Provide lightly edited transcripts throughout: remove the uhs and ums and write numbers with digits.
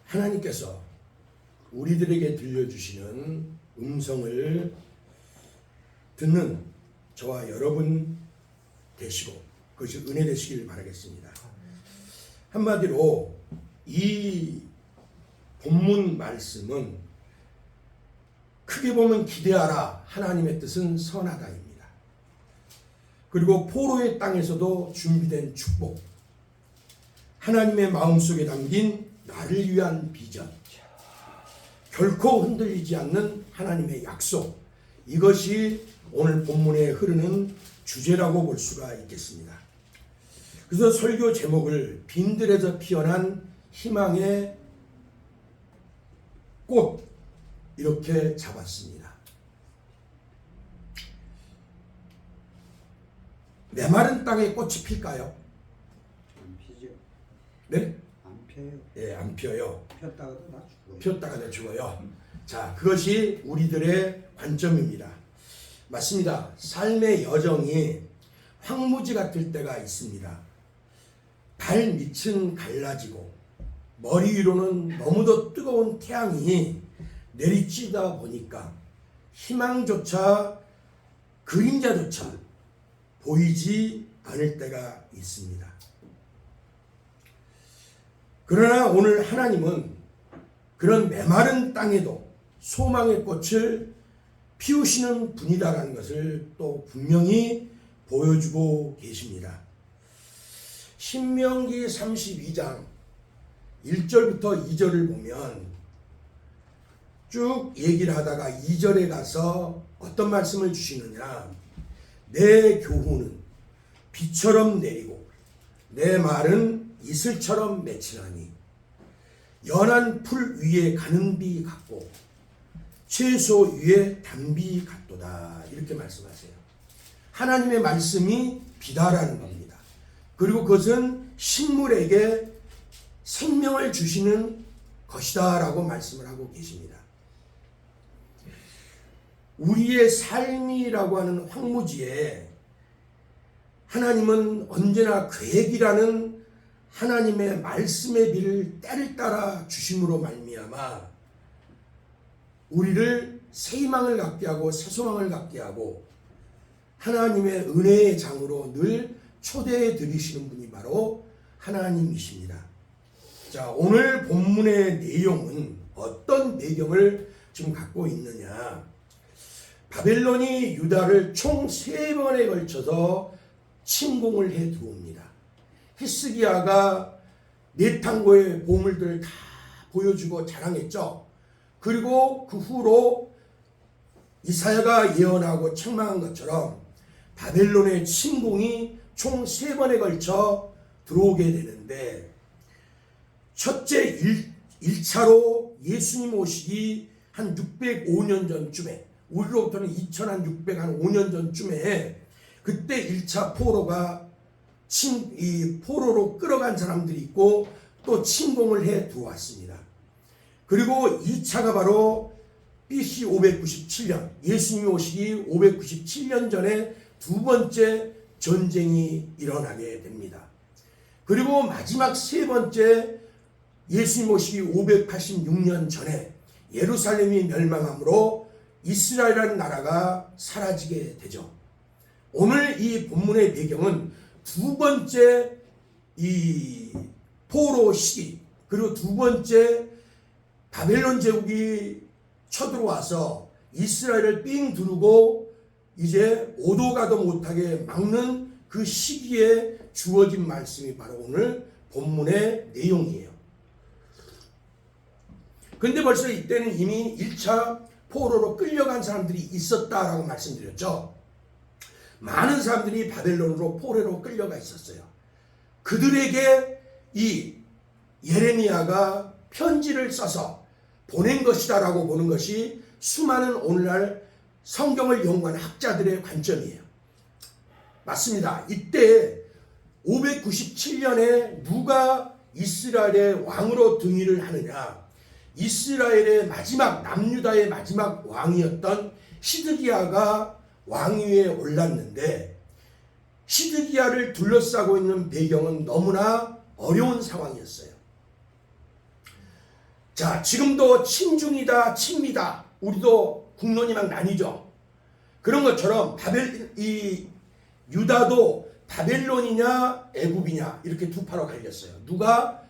하나님께서 우리들에게 들려주시는 음성을 듣는 저와 여러분 되시고 그것이 은혜 되시길 바라겠습니다. 한마디로 이 본문 말씀은 크게 보면 기대하라, 하나님의 뜻은 선하다입니다. 그리고 포로의 땅에서도 준비된 축복, 하나님의 마음속에 담긴 나를 위한 비전, 결코 흔들리지 않는 하나님의 약속, 이것이 오늘 본문에 흐르는 주제라고 볼 수가 있겠습니다. 그래서 설교 제목을 빈들에서 피어난 희망의 꽃 이렇게 잡았습니다. 메마른 땅에 꽃이 필까요? 안 피죠. 네? 안 펴요. 예, 안 펴요. 폈다가도 다 죽어요. 폈다가 다 죽어요. 자, 그것이 우리들의 관점입니다. 맞습니다. 삶의 여정이 황무지 같을 때가 있습니다. 발 밑은 갈라지고 머리 위로는 너무도 뜨거운 태양이 내리쬐다 보니까 희망조차 그림자조차 보이지 않을 때가 있습니다. 그러나 오늘 하나님은 그런 메마른 땅에도 소망의 꽃을 피우시는 분이다라는 것을 또 분명히 보여주고 계십니다. 신명기 32장 1절부터 2절을 보면 쭉 얘기를 하다가 2절에 가서 어떤 말씀을 주시느냐, 내 교훈은 비처럼 내리고 내 말은 이슬처럼 맺히나니 연한 풀 위에 가는 비 같고 채소 위에 단비 같도다, 이렇게 말씀하세요. 하나님의 말씀이 비다라는 겁니다. 그리고 그것은 식물에게 생명을 주시는 것이다 라고 말씀을 하고 계십니다. 우리의 삶이라고 하는 황무지에 하나님은 언제나 계획이라는 하나님의 말씀의 비를 때를 따라 주심으로 말미암아 우리를 새 희망을 갖게 하고 새 소망을 갖게 하고 하나님의 은혜의 장으로 늘 초대해 드리시는 분이 바로 하나님이십니다. 자, 오늘 본문의 내용은 어떤 배경을 지금 갖고 있느냐? 바벨론이 유다를 총 3번에 걸쳐서 침공을 해 들어옵니다. 히스기야가 내탕고의 보물들을 다 보여주고 자랑했죠. 그리고 그 후로 이사야가 예언하고 책망한 것처럼 바벨론의 침공이 총 3번에 걸쳐 들어오게 되는데, 첫째 1차로 예수님 오시기 한 605년 전쯤에, 우리로부터는 2605년 전쯤에 그때 1차 포로가 이 포로로 끌어간 사람들이 있고 또 침공을 해 들어왔습니다. 그리고 2차가 바로 BC 597년, 예수님이 오시기 597년 전에 두 번째 전쟁이 일어나게 됩니다. 그리고 마지막 세 번째, 예수님 오시기 586년 전에 예루살렘이 멸망함으로 이스라엘이라는 나라가 사라지게 되죠. 오늘 이 본문의 배경은 두 번째 이 포로 시기, 그리고 두 번째 바벨론 제국이 쳐들어와서 이스라엘을 삥 두르고 이제 오도 가도 못하게 막는 그 시기에 주어진 말씀이 바로 오늘 본문의 내용이에요. 근데 벌써 이때는 이미 1차 포로로 끌려간 사람들이 있었다라고 말씀드렸죠. 많은 사람들이 바벨론으로 포로로 끌려가 있었어요. 그들에게 이 예레미야가 편지를 써서 보낸 것이다라고 보는 것이 수많은 오늘날 성경을 연구하는 학자들의 관점이에요. 맞습니다. 이때 597년에 누가 이스라엘의 왕으로 등위를 하느냐? 이스라엘의 마지막, 남유다의 마지막 왕이었던 시드기야가 왕위에 올랐는데, 시드기야를 둘러싸고 있는 배경은 너무나 어려운 상황이었어요. 자, 지금도 친중이다, 친미다. 우리도 국론이 막 나뉘죠. 그런 것처럼 유다도 바벨론이냐 애굽이냐 이렇게 두 파로 갈렸어요. 누가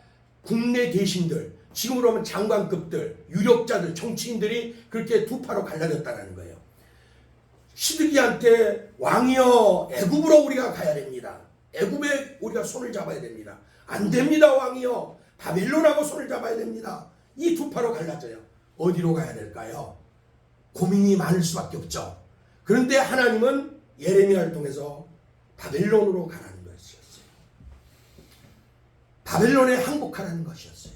국내 대신들, 지금으로 하면 장관급들, 유력자들, 정치인들이 그렇게 두 파로 갈라졌다는 거예요. 시드기한테 왕이여 애굽으로 우리가 가야 됩니다. 애굽에 우리가 손을 잡아야 됩니다. 안 됩니다 왕이여 바벨론하고 손을 잡아야 됩니다. 이 두 파로 갈라져요. 어디로 가야 될까요? 고민이 많을 수밖에 없죠. 그런데 하나님은 예레미야를 통해서 바벨론으로 가라는 것이었어요. 바벨론에 항복하라는 것이었어요.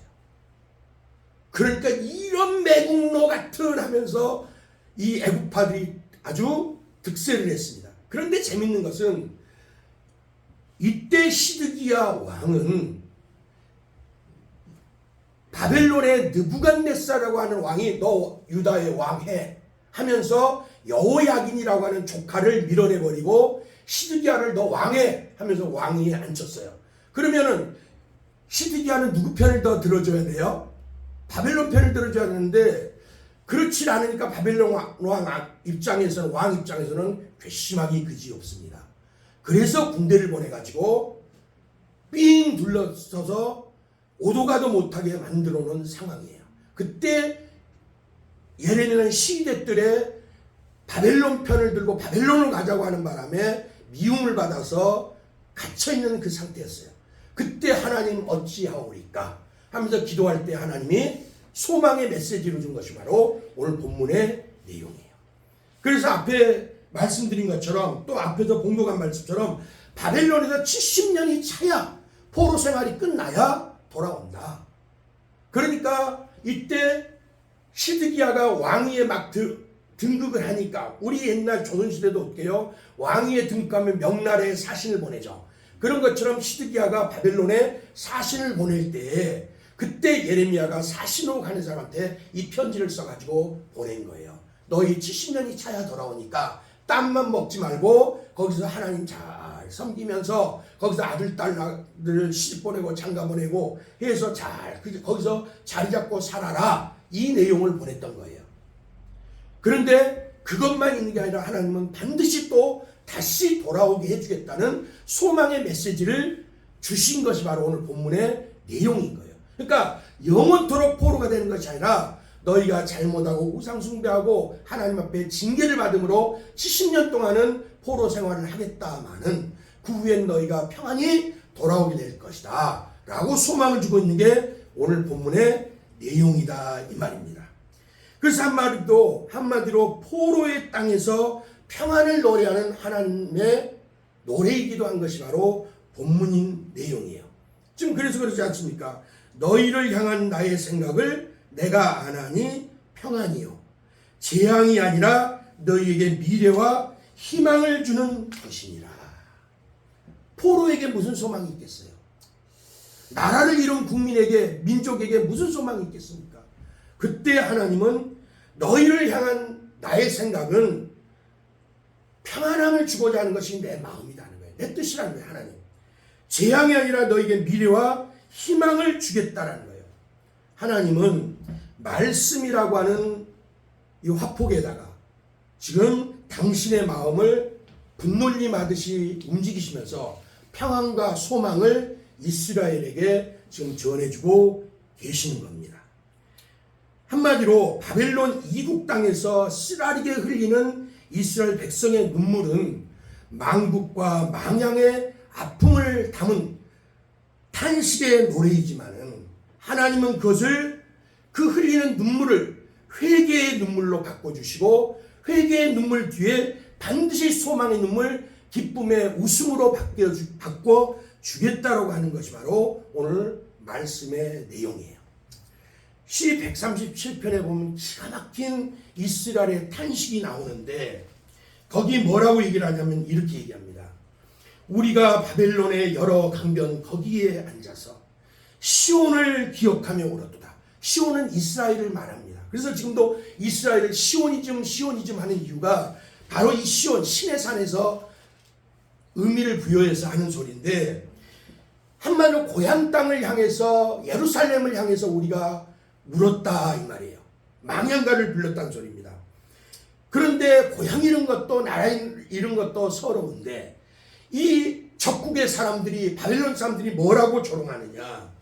그러니까 이런 매국노 같은 하면서 이 애국파들이 아주 득세를 했습니다. 그런데 재밌는 것은 이때 시드기야 왕은 바벨론의 느부갓네살이라고 하는 왕이 너 유다의 왕해 하면서 여호야긴이라고 하는 조카를 밀어내버리고 시드기야를 너 왕해 하면서 왕위에 앉혔어요. 그러면은 시드기야는 누구 편을 더 들어줘야 돼요? 바벨론 편을 들어줘야 되는데 그렇지 않으니까 바벨론 왕 입장에서는 괘씸하기 그지없습니다. 그래서 군대를 보내가지고 삥 둘러서서 오도가도 못하게 만들어 놓은 상황이에요. 그때 예레미야는 시대들의 바벨론 편을 들고 바벨론을 가자고 하는 바람에 미움을 받아서 갇혀있는 그 상태였어요. 그때 하나님 어찌하오리까 하면서 기도할 때 하나님이 소망의 메시지를 준 것이 바로 오늘 본문의 내용이에요. 그래서 앞에 말씀드린 것처럼 또 앞에서 봉독한 말씀처럼 바벨론에서 70년이 차야 포로 생활이 끝나야 돌아온다. 그러니까 이때 시드기야가 왕위에 막 등극을 하니까 우리 옛날 조선시대도 어때요? 왕위에 등극하면 명나라에 사신을 보내죠. 그런 것처럼 시드기야가 바벨론에 사신을 보낼 때 그때 예레미야가 사신으로 가는 사람한테 이 편지를 써가지고 보낸 거예요. 너희 70년이 차야 돌아오니까 땀만 먹지 말고 거기서 하나님 잘 섬기면서 거기서 아들, 딸을 시집 보내고 장가 보내고 해서 거기서 자리 잡고 살아라. 이 내용을 보냈던 거예요. 그런데 그것만 있는 게 아니라 하나님은 반드시 또 다시 돌아오게 해주겠다는 소망의 메시지를 주신 것이 바로 오늘 본문의 내용인 거예요. 그러니까 영원토록 포로가 되는 것이 아니라 너희가 잘못하고 우상숭배하고 하나님 앞에 징계를 받음으로 70년 동안은 포로 생활을 하겠다마는 그 후엔 너희가 평안히 돌아오게 될 것이다 라고 소망을 주고 있는 게 오늘 본문의 내용이다 이 말입니다. 그래서 한마디로 포로의 땅에서 평안을 노래하는 하나님의 노래이기도 한 것이 바로 본문인 내용이에요. 지금 그래서 그러지 않습니까? 너희를 향한 나의 생각을 내가 아나니 평안이요 재앙이 아니라 너희에게 미래와 희망을 주는 것이니라. 포로에게 무슨 소망이 있겠어요? 나라를 이룬 국민에게 민족에게 무슨 소망이 있겠습니까? 그때 하나님은 너희를 향한 나의 생각은 평안함을 주고자 하는 것이 내 마음이라는 거예요. 내 뜻이라는 거예요. 하나님. 재앙이 아니라 너희에게 미래와 희망을 주겠다라는 거예요. 하나님은 말씀이라고 하는 이 화폭에다가 지금 당신의 마음을 분놀림하듯이 움직이시면서 평안과 소망을 이스라엘에게 지금 전해주고 계시는 겁니다. 한마디로 바벨론 이국 땅에서 쓰라리게 흘리는 이스라엘 백성의 눈물은 망국과 망향의 아픔을 담은 탄식의 노래이지만은 하나님은 그것을 그 흘리는 눈물을 회개의 눈물로 바꿔주시고 회개의 눈물 뒤에 반드시 소망의 눈물, 기쁨의 웃음으로 바꿔주겠다라고 하는 것이 바로 오늘 말씀의 내용이에요. 시 137편에 보면 기가 막힌 이스라엘의 탄식이 나오는데 거기 뭐라고 얘기를 하냐면 이렇게 얘기합니다. 우리가 바벨론의 여러 강변 거기에 앉아서 시온을 기억하며 울었도다. 시온은 이스라엘을 말합니다. 그래서 지금도 이스라엘을 시오니즘 하는 이유가 바로 이 시온 신의 산에서 의미를 부여해서 하는 소리인데 한마디로 고향 땅을 향해서 예루살렘을 향해서 우리가 울었다 이 말이에요. 망향가를 불렀다는 소리입니다. 그런데 고향 잃은 것도 나라 잃은 것도 서러운데 이 적국의 사람들이 바벨론 사람들이 뭐라고 조롱하느냐.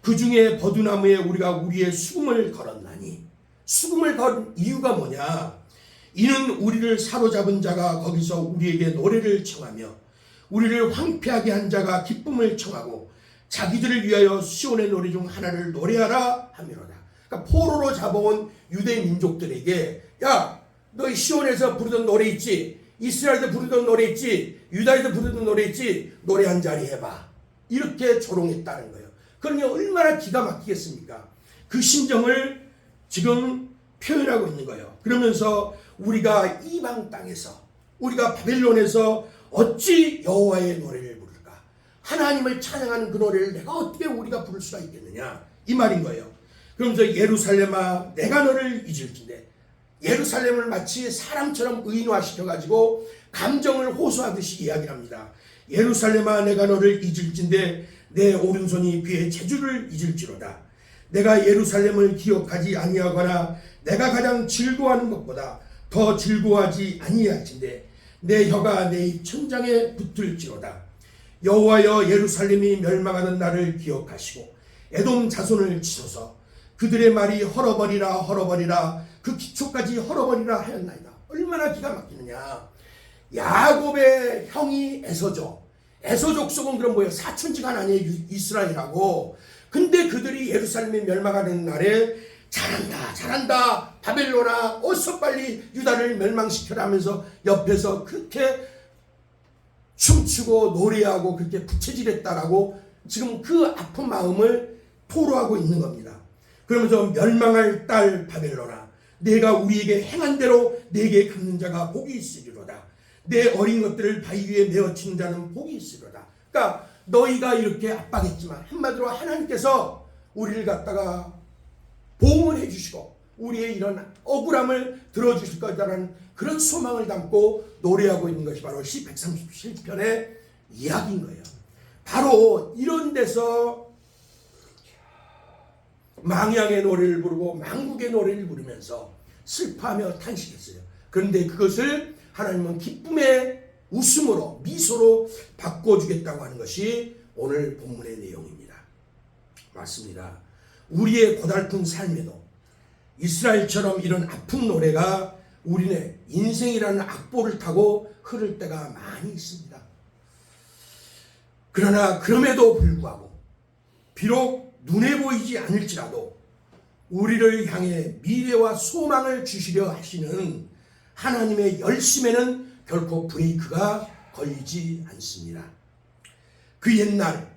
그 중에 버두나무에 우리가 우리의 수금을 걸었나니. 수금을 건 이유가 뭐냐. 이는 우리를 사로잡은 자가 거기서 우리에게 노래를 청하며 우리를 황폐하게 한 자가 기쁨을 청하고 자기들을 위하여 시온의 노래 중 하나를 노래하라 하미로다. 그러니까 포로로 잡아온 유대 민족들에게 야, 너 시온에서 부르던 노래 있지? 이스라엘에서 부르던 노래 있지? 유다에서 부르던 노래 있지? 노래 한 자리 해봐. 이렇게 조롱했다는 거예요. 그러니 얼마나 기가 막히겠습니까? 그 심정을 지금 표현하고 있는 거예요. 그러면서 우리가 이방 땅에서 우리가 바벨론에서 어찌 여호와의 노래를 부를까? 하나님을 찬양하는 그 노래를 내가 어떻게 우리가 부를 수가 있겠느냐? 이 말인 거예요. 그러면서 예루살렘아 내가 너를 잊을진대. 예루살렘을 마치 사람처럼 의인화시켜가지고 감정을 호소하듯이 이야기를 합니다. 예루살렘아 내가 너를 잊을진대 내 오른손이 그의 재주를 잊을지로다. 내가 예루살렘을 기억하지 아니하거나 내가 가장 즐거워하는 것보다 더 즐거워하지 아니할진대 내 혀가 내 입 천장에 붙을지로다. 여호와여 예루살렘이 멸망하는 날을 기억하시고 에돔 자손을 치소서. 그들의 말이 헐어버리라 헐어버리라 그 기초까지 헐어버리라 하였나이다. 얼마나 기가 막히느냐. 야곱의 형이 에서죠. 에서 족속은 그럼 뭐예요? 사촌지간 아니에요? 이스라엘하고. 근데 그들이 예루살렘이 멸망하는 날에 잘한다 잘한다 바벨론아 어서 빨리 유다를 멸망시켜라 하면서 옆에서 그렇게 춤추고 노래하고 그렇게 부채질했다라고 지금 그 아픈 마음을 토로하고 있는 겁니다. 그러면서 멸망할 딸 바벨론아 내가 우리에게 행한 대로 내게 갚는 자가 복이 있으리로다. 내 어린 것들을 바위 위에 메어치는 자는 복이 있으리로다. 그러니까 너희가 이렇게 압박했지만 한마디로 하나님께서 우리를 갖다가 보응을 해주시고 우리의 이런 억울함을 들어주실 거다라는 그런 소망을 담고 노래하고 있는 것이 바로 시 137편의 이야기인 거예요. 바로 이런 데서 망향의 노래를 부르고 망국의 노래를 부르면서 슬퍼하며 탄식했어요. 그런데 그것을 하나님은 기쁨의 웃음으로 미소로 바꿔주겠다고 하는 것이 오늘 본문의 내용입니다. 맞습니다. 우리의 고달픈 삶에도 이스라엘처럼 이런 아픈 노래가 우리네 인생이라는 악보를 타고 흐를 때가 많이 있습니다. 그러나 그럼에도 불구하고 비록 눈에 보이지 않을지라도 우리를 향해 미래와 소망을 주시려 하시는 하나님의 열심에는 결코 브레이크가 걸리지 않습니다. 그 옛날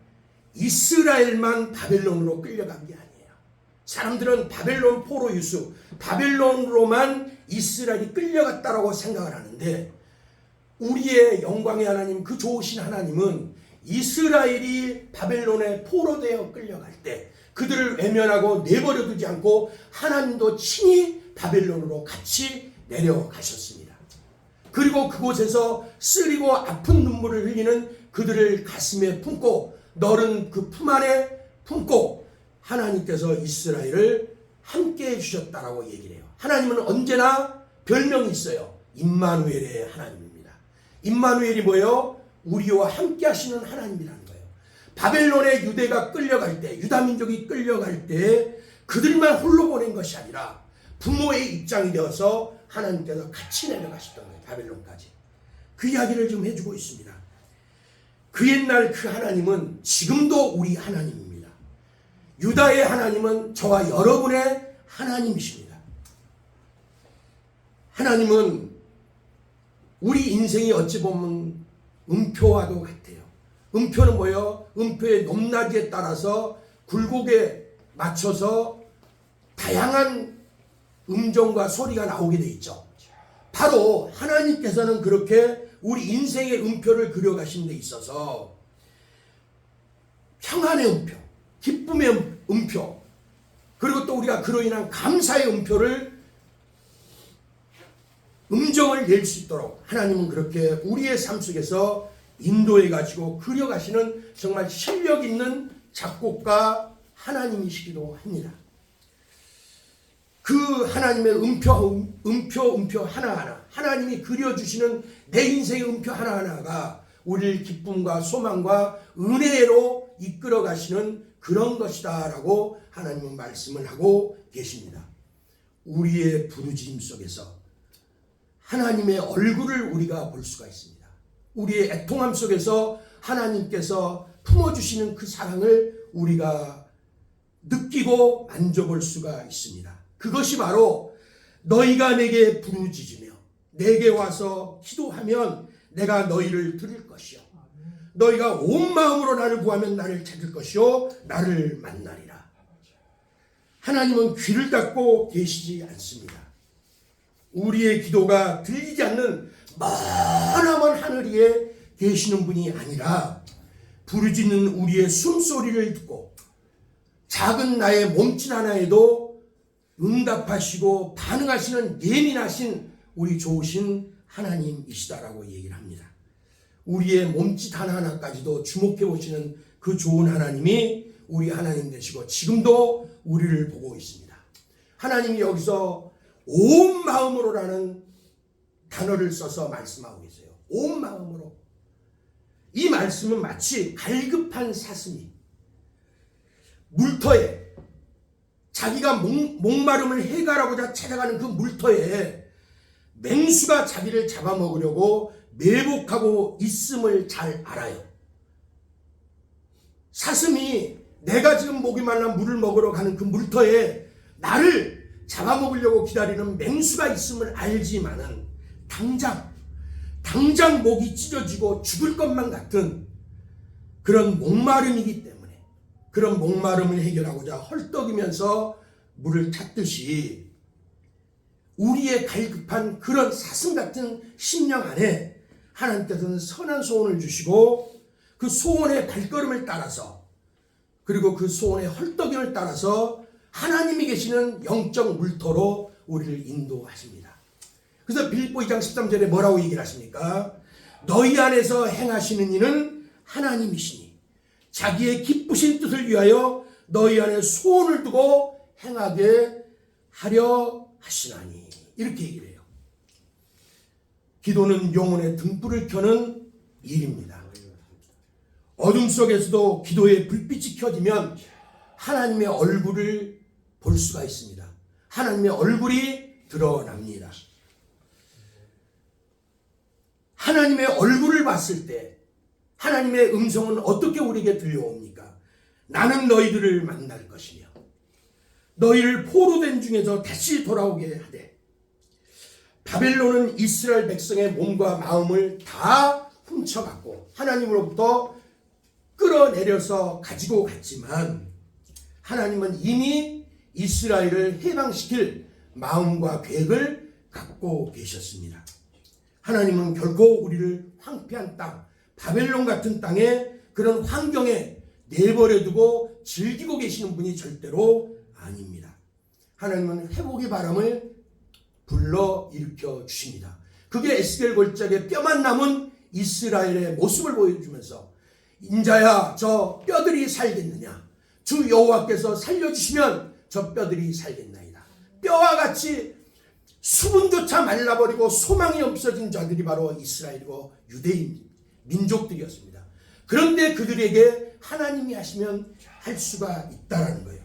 이스라엘만 바벨론으로 끌려간 게 아니에요. 사람들은 바벨론 포로 유수, 바벨론으로만 이스라엘이 끌려갔다라고 생각을 하는데 우리의 영광의 하나님, 그 좋으신 하나님은 이스라엘이 바벨론에 포로되어 끌려갈 때 그들을 외면하고 내버려두지 않고 하나님도 친히 바벨론으로 같이 내려가셨습니다. 그리고 그곳에서 쓰리고 아픈 눈물을 흘리는 그들을 가슴에 품고 너른 그 품 안에 품고 하나님께서 이스라엘을 함께 해주셨다라고 얘기를 해요. 하나님은 언제나 별명이 있어요. 임마누엘의 하나님입니다. 임마누엘이 뭐예요? 우리와 함께 하시는 하나님이라는 거예요. 바벨론의 유대가 끌려갈 때, 유다 민족이 끌려갈 때 그들만 홀로 보낸 것이 아니라 부모의 입장이 되어서 하나님께서 같이 내려가셨던 거예요. 바벨론까지. 그 이야기를 좀 해주고 있습니다. 그 옛날 그 하나님은 지금도 우리 하나님입니다. 유다의 하나님은 저와 여러분의 하나님이십니다. 하나님은 우리 인생이 어찌 보면 음표와도 같아요. 음표는 뭐예요? 음표의 높낮이에 따라서 굴곡에 맞춰서 다양한 음정과 소리가 나오게 돼 있죠. 바로 하나님께서는 그렇게 우리 인생의 음표를 그려가신 데 있어서 평안의 음표, 기쁨의 음표, 그리고 또 우리가 그로 인한 감사의 음표를 음정을 낼 수 있도록 하나님은 그렇게 우리의 삶 속에서 인도해 가지고 그려가시는 정말 실력 있는 작곡가 하나님이시기도 합니다. 그 하나님의 음표 하나하나, 하나님이 그려주시는 내 인생의 음표 하나하나가 우리를 기쁨과 소망과 은혜로 이끌어 가시는 그런 것이다 라고 하나님은 말씀을 하고 계십니다. 우리의 부르짖음 속에서 하나님의 얼굴을 우리가 볼 수가 있습니다. 우리의 애통함 속에서 하나님께서 품어주시는 그 사랑을 우리가 느끼고 만져볼 수가 있습니다. 그것이 바로 너희가 내게 부르짖으며 내게 와서 기도하면 내가 너희를 들을 것이요 너희가 온 마음으로 나를 구하면 나를 찾을 것이요 나를 만나리라. 하나님은 귀를 닫고 계시지 않습니다. 우리의 기도가 들리지 않는 머나먼 하늘 위에 계시는 분이 아니라 부르짖는 우리의 숨소리를 듣고 작은 나의 몸짓 하나에도 응답하시고 반응하시는 예민하신 우리 좋으신 하나님이시다라고 얘기를 합니다. 우리의 몸짓 하나하나까지도 주목해 보시는 그 좋은 하나님이 우리 하나님 되시고 지금도 우리를 보고 있습니다. 하나님이 여기서 온 마음으로라는 단어를 써서 말씀하고 계세요. 온 마음으로. 이 말씀은 마치 갈급한 사슴이 물터에 자기가 목마름을 해결하고자 찾아가는 그 물터에 맹수가 자기를 잡아먹으려고 매복하고 있음을 잘 알아요. 사슴이 내가 지금 목이 말라 물을 먹으러 가는 그 물터에 나를 잡아먹으려고 기다리는 맹수가 있음을 알지만은 당장 목이 찢어지고 죽을 것만 같은 그런 목마름이기 때문에 그런 목마름을 해결하고자 헐떡이면서 물을 찾듯이 우리의 갈급한 그런 사슴 같은 심령 안에 하나님께서는 선한 소원을 주시고 그 소원의 발걸음을 따라서 그리고 그 소원의 헐떡임을 따라서 하나님이 계시는 영적 물터로 우리를 인도하십니다. 그래서 빌립보 2장 13절에 뭐라고 얘기를 하십니까? 너희 안에서 행하시는 이는 하나님이시니 자기의 기쁘신 뜻을 위하여 너희 안에 소원을 두고 행하게 하려 하시나니 이렇게 얘기를 해요. 기도는 영혼의 등불을 켜는 일입니다. 어둠 속에서도 기도의 불빛이 켜지면 하나님의 얼굴을 볼 수가 있습니다. 하나님의 얼굴이 드러납니다. 하나님의 얼굴을 봤을 때 하나님의 음성은 어떻게 우리에게 들려옵니까? 나는 너희들을 만날 것이며 너희를 포로된 중에서 다시 돌아오게 하되 바벨론은 이스라엘 백성의 몸과 마음을 다 훔쳐갔고 하나님으로부터 끌어내려서 가지고 갔지만 하나님은 이미 이스라엘을 해방시킬 마음과 계획을 갖고 계셨습니다. 하나님은 결코 우리를 황폐한 땅, 바벨론 같은 땅에 그런 환경에 내버려두고 즐기고 계시는 분이 절대로 아닙니다. 하나님은 회복의 바람을 불러일으켜 주십니다. 그게 에스겔 골짜기에 뼈만 남은 이스라엘의 모습을 보여주면서 인자야 저 뼈들이 살겠느냐 주 여호와께서 살려주시면 저 뼈들이 살겠나이다. 뼈와 같이 수분조차 말라버리고 소망이 없어진 자들이 바로 이스라엘이고 유대인 민족들이었습니다. 그런데 그들에게 하나님이 하시면 할 수가 있다라는 거예요.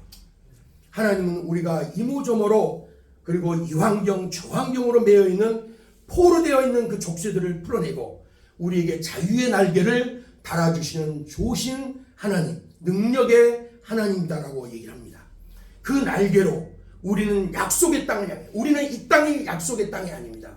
하나님은 우리가 이모저모로 그리고 이 환경 저 환경으로 매여있는 포로되어 있는 그 족쇄들을 풀어내고 우리에게 자유의 날개를 달아주시는 좋으신 하나님, 능력의 하나님이다라고 얘기를 합니다. 그 날개로 우리는 약속의 땅을 향해, 우리는 이 땅이 약속의 땅이 아닙니다.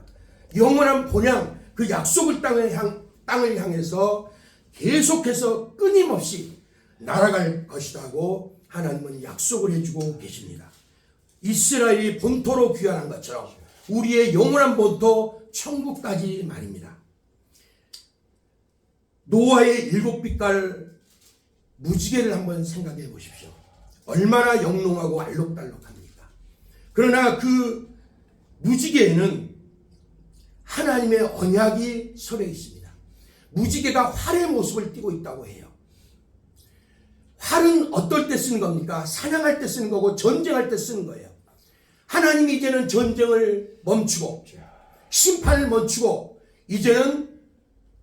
영원한 본향 그 약속의 땅을 향해서 계속해서 끊임없이 날아갈 것이라고 하나님은 약속을 해주고 계십니다. 이스라엘이 본토로 귀환한 것처럼 우리의 영원한 본토 천국까지 말입니다. 노아의 7빛깔 무지개를 한번 생각해 보십시오. 얼마나 영롱하고 알록달록합니까? 그러나 그 무지개에는 하나님의 언약이 서려 있습니다. 무지개가 활의 모습을 띠고 있다고 해요. 활은 어떨 때 쓰는 겁니까? 사냥할 때 쓰는 거고 전쟁할 때 쓰는 거예요. 하나님이 이제는 전쟁을 멈추고 심판을 멈추고 이제는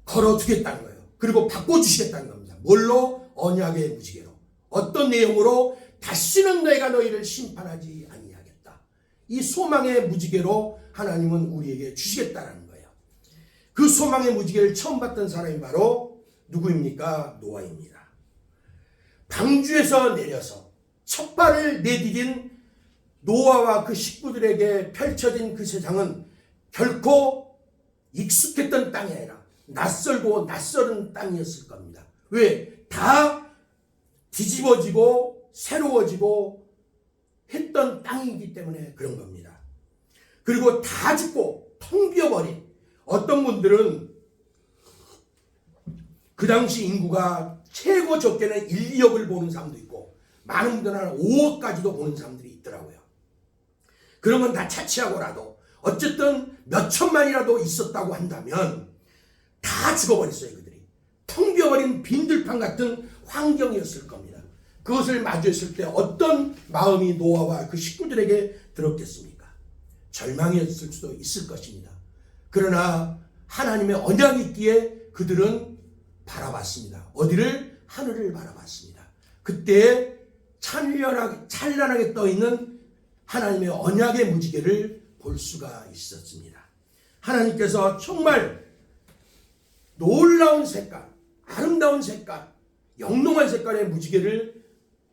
걸어두겠다는 거예요. 그리고 바꿔주시겠다는 겁니다. 뭘로? 언약의 무지개로. 어떤 내용으로? 다시는 내가 너희를 심판하지 아니하겠다. 이 소망의 무지개로 하나님은 우리에게 주시겠다는 거예요. 그 소망의 무지개를 처음 봤던 사람이 바로 누구입니까? 노아입니다. 방주에서 내려서 첫 발을 내디딘 노아와 그 식구들에게 펼쳐진 그 세상은 결코 익숙했던 땅이 아니라 낯설고 낯설은 땅이었을 겁니다. 왜? 다 뒤집어지고 새로워지고 했던 땅이기 때문에 그런 겁니다. 그리고 다 죽고 텅 비어버린 어떤 분들은 그 당시 인구가 최고 적게는 1, 2억을 보는 사람도 있고 많은 분들은 한 5억까지도 보는 사람들이 있더라고요. 그런 건 다 차치하고라도 어쨌든 몇 천만이라도 있었다고 한다면 다 죽어버렸어요. 그들이. 텅 비어버린 빈들판 같은 환경이었을 겁니다. 그것을 마주했을 때 어떤 마음이 노아와 그 식구들에게 들었겠습니까? 절망이었을 수도 있을 것입니다. 그러나 하나님의 언약이 있기에 그들은 바라봤습니다. 어디를? 하늘을 바라봤습니다. 그때 찬란하게 떠있는 하나님의 언약의 무지개를 볼 수가 있었습니다. 하나님께서 정말 놀라운 색깔, 아름다운 색깔, 영롱한 색깔의 무지개를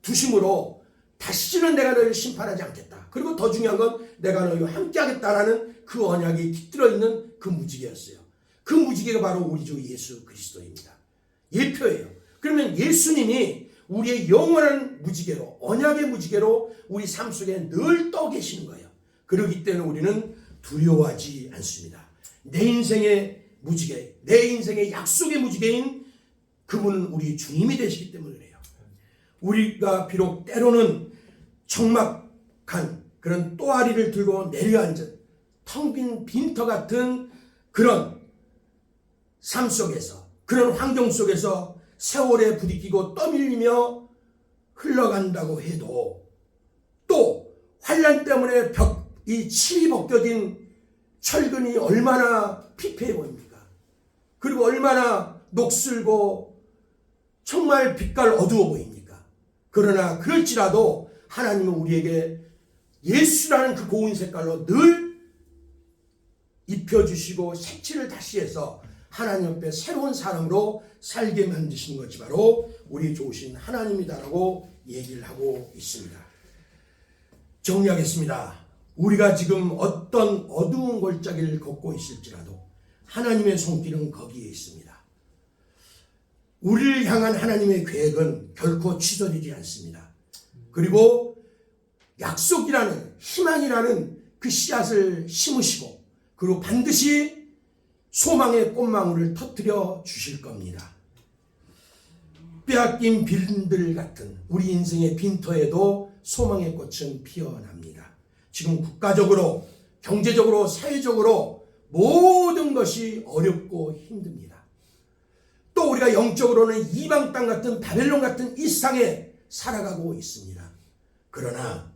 두심으로 다시는 내가 너희를 심판하지 않겠다. 그리고 더 중요한 건 내가 너희와 함께 하겠다라는 그 언약이 깃들어 있는 그 무지개였어요. 그 무지개가 바로 우리 주 예수 그리스도입니다. 예표예요. 그러면 예수님이 우리의 영원한 무지개로, 언약의 무지개로 우리 삶 속에 늘 떠 계시는 거예요. 그렇기 때문에 우리는 두려워하지 않습니다. 내 인생의 무지개, 내 인생의 약속의 무지개인 그분은 우리 주님이 되시기 때문에 그래요. 우리가 비록 때로는 적막한 그런 또아리를 들고 내려앉은 텅 빈 빈터 같은 그런 삶 속에서, 그런 환경 속에서 세월에 부딪히고 떠밀리며 흘러간다고 해도 또 환난 때문에 이 칠이 벗겨진 철근이 얼마나 피폐해 보입니까? 그리고 얼마나 녹슬고 정말 빛깔 어두워 보입니까? 그러나 그럴지라도 하나님은 우리에게 예수라는 그 고운 색깔로 늘 입혀주시고 색칠을 다시 해서 하나님 옆에 새로운 사람으로 살게 만드시는 것이 바로 우리 좋으신 하나님이다라고 얘기를 하고 있습니다. 정리하겠습니다. 우리가 지금 어떤 어두운 골짜기를 걷고 있을지라도 하나님의 손길은 거기에 있습니다. 우리를 향한 하나님의 계획은 결코 취소되지 않습니다. 그리고 약속이라는, 희망이라는 그 씨앗을 심으시고 그리고 반드시 소망의 꽃망울을 터뜨려 주실 겁니다. 빼앗긴 빈들 같은 우리 인생의 빈터에도 소망의 꽃은 피어납니다. 지금 국가적으로, 경제적으로, 사회적으로 모든 것이 어렵고 힘듭니다. 또 우리가 영적으로는 이방 땅 같은 바벨론 같은 이 세상에 살아가고 있습니다. 그러나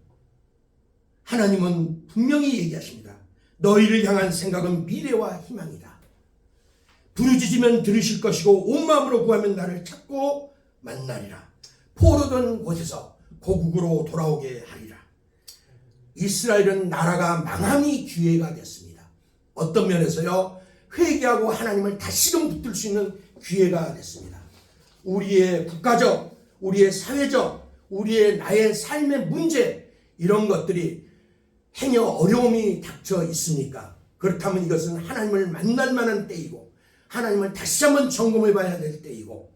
하나님은 분명히 얘기하십니다. 너희를 향한 생각은 미래와 희망이다. 부르짖으면 들으실 것이고 온 마음으로 구하면 나를 찾고 만나리라. 포로된 곳에서 고국으로 돌아오게 하리라. 이스라엘은 나라가 망함이 기회가 됐습니다. 어떤 면에서요? 회개하고 하나님을 다시금 붙들 수 있는 기회가 됐습니다. 우리의 국가적, 우리의 사회적, 우리의 나의 삶의 문제 이런 것들이 행여 어려움이 닥쳐 있습니까? 그렇다면 이것은 하나님을 만날 만한 때이고 하나님을 다시 한번 점검해 봐야 될 때이고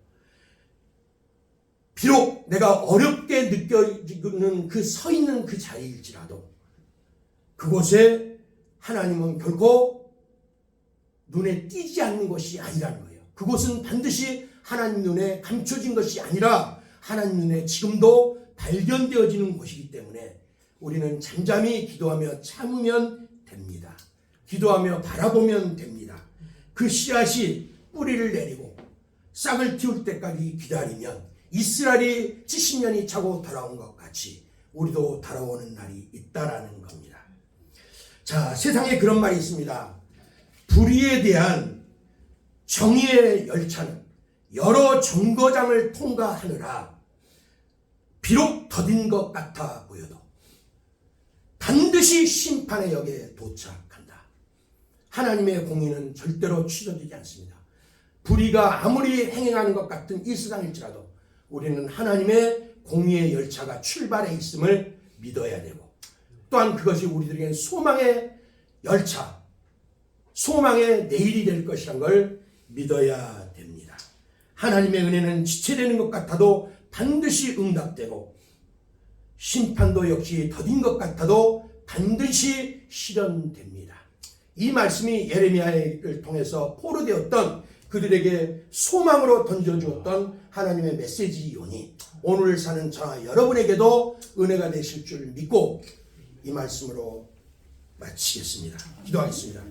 비록 내가 어렵게 느껴지는 그 서 있는 그 자리일지라도 그곳에 하나님은 결코 눈에 띄지 않는 것이 아니라는 거예요. 그곳은 반드시 하나님 눈에 감춰진 것이 아니라 하나님 눈에 지금도 발견되어지는 곳이기 때문에 우리는 잠잠히 기도하며 참으면 됩니다. 기도하며 바라보면 됩니다. 그 씨앗이 뿌리를 내리고 싹을 틔울 때까지 기다리면 이스라엘이 70년이 차고 돌아온 것 같이 우리도 돌아오는 날이 있다라는 겁니다. 자, 세상에 그런 말이 있습니다. 불의에 대한 정의의 열차는 여러 정거장을 통과하느라 비록 더딘 것 같아 보여도 반드시 심판의 역에 도착한다. 하나님의 공의는 절대로 취소되지 않습니다. 불의가 아무리 행행하는 것 같은 이 세상일지라도 우리는 하나님의 공의의 열차가 출발해 있음을 믿어야 되고, 또한 그것이 우리들에게는 소망의 열차, 소망의 내일이 될 것이란 걸 믿어야 됩니다. 하나님의 은혜는 지체되는 것 같아도 반드시 응답되고, 심판도 역시 더딘 것 같아도 반드시 실현됩니다. 이 말씀이 예레미야를 통해서 포로되었던 그들에게 소망으로 던져주었던 하나님의 메시지이오니 오늘 사는 저와 여러분에게도 은혜가 되실 줄 믿고 이 말씀으로 마치겠습니다. 기도하겠습니다.